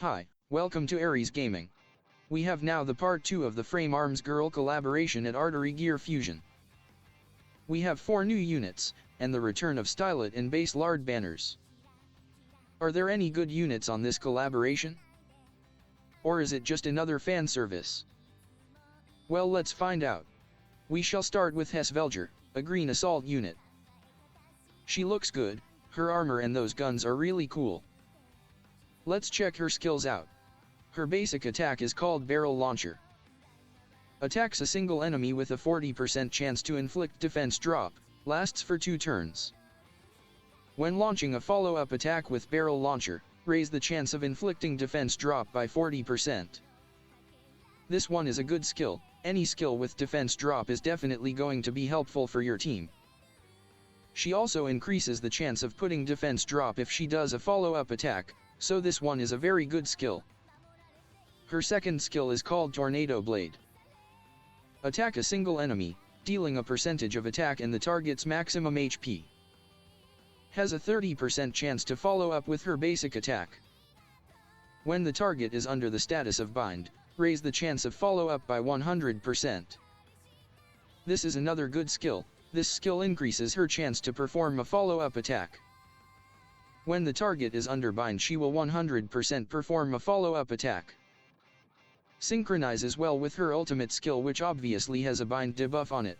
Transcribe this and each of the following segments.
Hi, welcome to Aries Gaming. We have now the part 2 of the Frame Arms Girl collaboration at Artery Gear Fusion. We have 4 new units, and the return of Stylet and Base Lard banners. Are there any good units on this collaboration? Or is it just another fan service? Well, let's find out. We shall start with Hesvelger, a green assault unit. She looks good, her armor and those guns are really cool. Let's check her skills out. Her basic attack is called Beryl Launcher. Attacks a single enemy with a 40% chance to inflict defense drop, lasts for 2 turns. When launching a follow-up attack with Beryl Launcher, raise the chance of inflicting defense drop by 40%. This one is a good skill. Any skill with defense drop is definitely going to be helpful for your team. She also increases the chance of putting defense drop if she does a follow-up attack, so this one is a very good skill. Her second skill is called Tornado Blade. Attack a single enemy, dealing a percentage of attack and the target's maximum HP. Has a 30% chance to follow up with her basic attack. When the target is under the status of bind, raise the chance of follow-up by 100%. This is another good skill. This skill increases her chance to perform a follow-up attack. When the target is under bind, she will 100% perform a follow-up attack. Synchronizes well with her ultimate skill, which obviously has a bind debuff on it.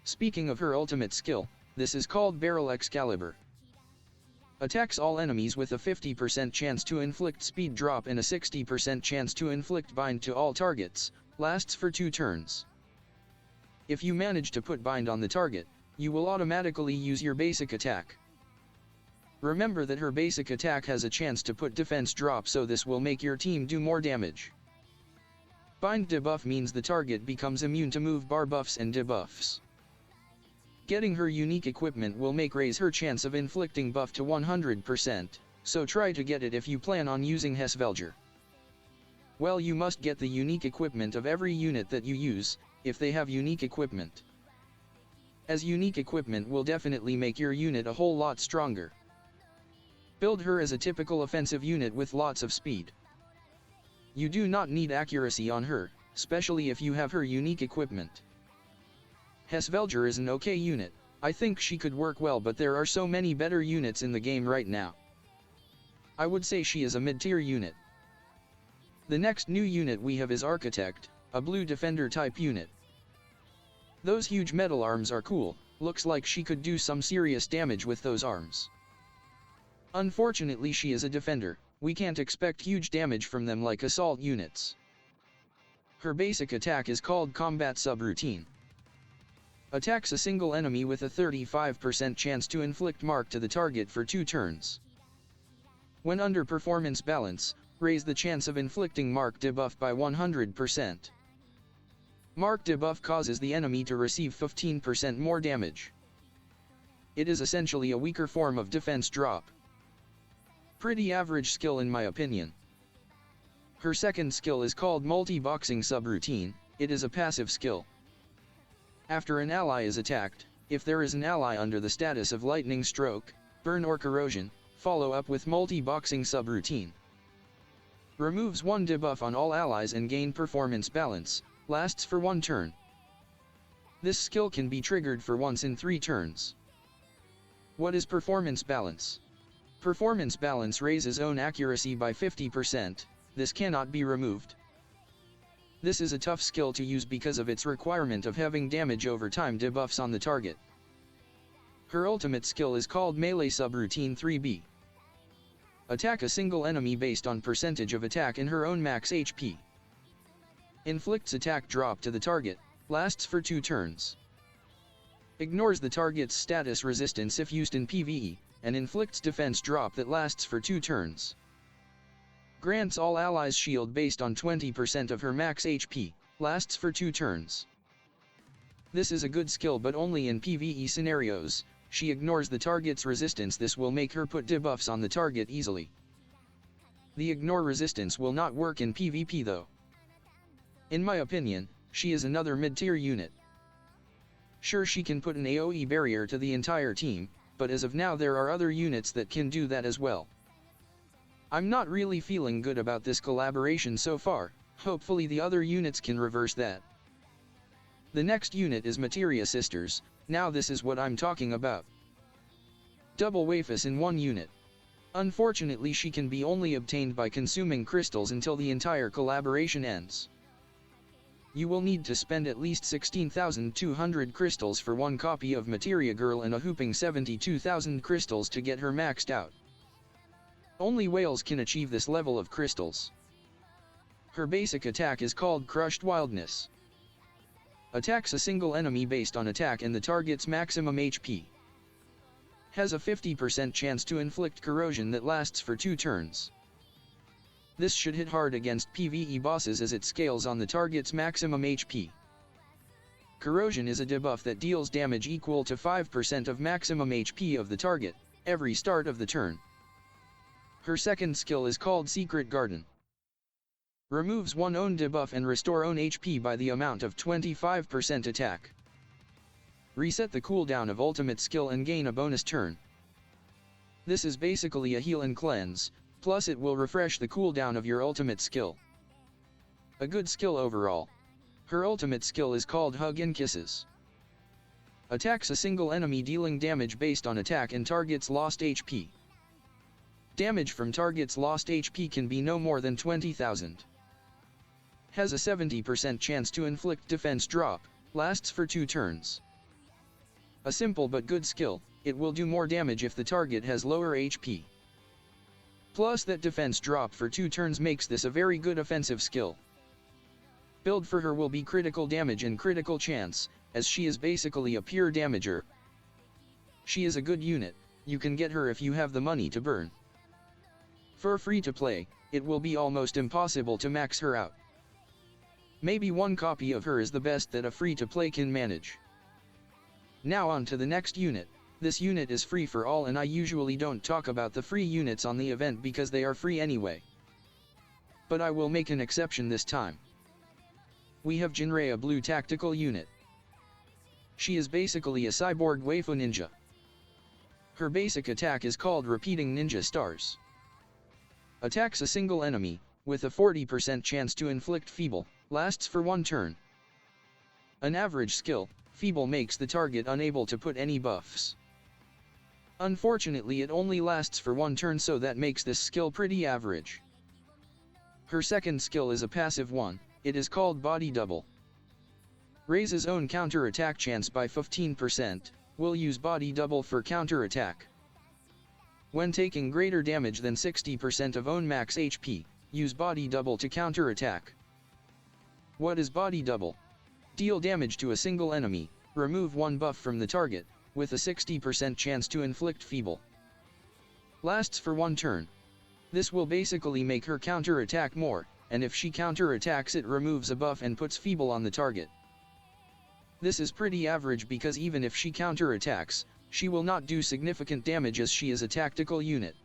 Speaking of her ultimate skill, this is called Beryl Excalibur. Attacks all enemies with a 50% chance to inflict speed drop and a 60% chance to inflict bind to all targets, lasts for 2 turns. If you manage to put bind on the target, you will automatically use your basic attack. Remember that her basic attack has a chance to put defense drop, so this will make your team do more damage. Bind debuff means the target becomes immune to move bar buffs and debuffs. Getting her unique equipment will raise her chance of inflicting buff to 100%, so try to get it if you plan on using Hesvelger. Well, you must get the unique equipment of every unit that you use, if they have unique equipment. As unique equipment will definitely make your unit a whole lot stronger. Build her as a typical offensive unit with lots of speed. You do not need accuracy on her, especially if you have her unique equipment. Hesvelger is an okay unit. I think she could work well, but there are so many better units in the game right now. I would say she is a mid-tier unit. The next new unit we have is Architect, a blue defender type unit. Those huge metal arms are cool. Looks like she could do some serious damage with those arms. Unfortunately, she is a defender. We can't expect huge damage from them like assault units. Her basic attack is called Combat Subroutine. Attacks a single enemy with a 35% chance to inflict mark to the target for 2 turns. When under performance balance, raise the chance of inflicting mark debuff by 100%. Mark debuff causes the enemy to receive 15% more damage. It is essentially a weaker form of defense drop. Pretty average skill in my opinion. Her second skill is called Multiboxing Subroutine. It is a passive skill. After an ally is attacked, if there is an ally under the status of Lightning Stroke, Burn or Corrosion, follow up with Multiboxing Subroutine. Removes 1 debuff on all allies and gain performance balance, lasts for 1 turn. This skill can be triggered for once in 3 turns. What is performance balance? Performance balance raises own accuracy by 50%, this cannot be removed. This is a tough skill to use because of its requirement of having damage over time debuffs on the target. Her ultimate skill is called Melee Subroutine 3B. Attack a single enemy based on percentage of attack in her own max HP. Inflicts attack drop to the target, lasts for 2 turns. Ignores the target's status resistance if used in PvE, and inflicts defense drop that lasts for 2 turns. Grants all allies shield based on 20% of her max HP, lasts for 2 turns. This is a good skill, but only in PvE scenarios. She ignores the target's resistance. This will make her put debuffs on the target easily. The ignore resistance will not work in PvP though. In my opinion, she is another mid-tier unit. Sure, she can put an AoE barrier to the entire team, but as of now there are other units that can do that as well. I'm not really feeling good about this collaboration so far, hopefully the other units can reverse that. The next unit is Materia Sisters. Now this is what I'm talking about. Double Wafus in one unit. Unfortunately she can be only obtained by consuming crystals until the entire collaboration ends. You will need to spend at least 16,200 crystals for one copy of Materia Girl and a whooping 72,000 crystals to get her maxed out. Only whales can achieve this level of crystals. Her basic attack is called Crushed Wildness. Attacks a single enemy based on attack and the target's maximum HP. Has a 50% chance to inflict corrosion that lasts for 2 turns. This should hit hard against PvE bosses as it scales on the target's maximum HP. Corrosion is a debuff that deals damage equal to 5% of maximum HP of the target, every start of the turn. Her second skill is called Secret Garden. Removes one own debuff and restore own HP by the amount of 25% attack. Reset the cooldown of ultimate skill and gain a bonus turn. This is basically a heal and cleanse, plus it will refresh the cooldown of your ultimate skill. A good skill overall. Her ultimate skill is called Hug and Kisses. Attacks a single enemy dealing damage based on attack and target's lost HP. Damage from target's lost HP can be no more than 20,000. Has a 70% chance to inflict defense drop, lasts for 2 turns. A simple but good skill, it will do more damage if the target has lower HP. Plus that defense drop for 2 turns makes this a very good offensive skill. Build for her will be critical damage and critical chance, as she is basically a pure damager. She is a good unit, you can get her if you have the money to burn. For free to play, it will be almost impossible to max her out. Maybe one copy of her is the best that a free to play can manage. Now on to the next unit. This unit is free for all and I usually don't talk about the free units on the event because they are free anyway. But I will make an exception this time. We have Jinrei, a blue tactical unit. She is basically a cyborg waifu ninja. Her basic attack is called Repeating Ninja Stars. Attacks a single enemy, with a 40% chance to inflict Feeble, lasts for 1 turn. An average skill, Feeble makes the target unable to put any buffs. Unfortunately it only lasts for 1 turn, so that makes this skill pretty average. Her second skill is a passive one, it is called Body Double. Raises own counter attack chance by 15%, will use Body Double for counter attack. When taking greater damage than 60% of own max HP, use Body Double to counter attack. What is Body Double? Deal damage to a single enemy, remove 1 buff from the target, with a 60% chance to inflict Feeble. Lasts for 1 turn. This will basically make her counter attack more, and if she counter attacks it removes a buff and puts Feeble on the target. This is pretty average because even if she counter attacks, she will not do significant damage as she is a tactical unit.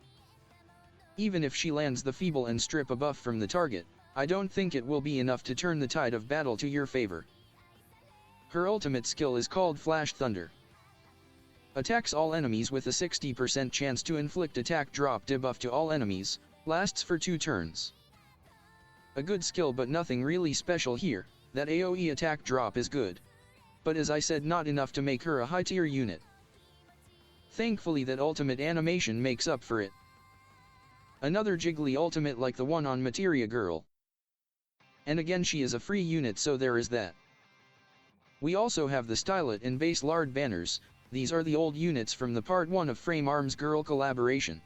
Even if she lands the Feeble and strip a buff from the target, I don't think it will be enough to turn the tide of battle to your favor. Her ultimate skill is called Flash Thunder. Attacks all enemies with a 60% chance to inflict attack drop debuff to all enemies, lasts for 2 turns. A good skill but nothing really special here, that AoE attack drop is good. But as I said, not enough to make her a high tier unit. Thankfully that ultimate animation makes up for it. Another jiggly ultimate like the one on Materia Girl. And again she is a free unit, so there is that. We also have the Stylet and Base Lard banners. These are the old units from the part 1 of Frame Arms Girl collaboration.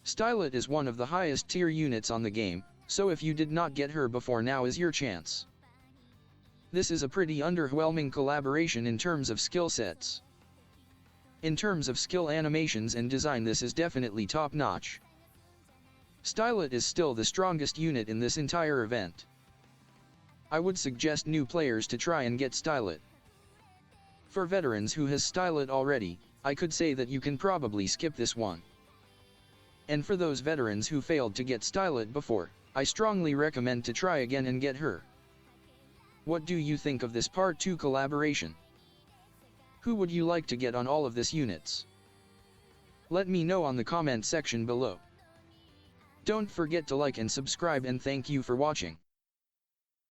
Stylet is one of the highest tier units on the game, so if you did not get her before, now is your chance. This is a pretty underwhelming collaboration in terms of skill sets. In terms of skill animations and design, this is definitely top notch. Stylet is still the strongest unit in this entire event. I would suggest new players to try and get Stylet. For veterans who has Stylet already, I could say that you can probably skip this one. And for those veterans who failed to get Stylet before, I strongly recommend to try again and get her. What do you think of this part 2 collaboration? Who would you like to get on all of this units? Let me know on the comment section below. Don't forget to like and subscribe, and thank you for watching.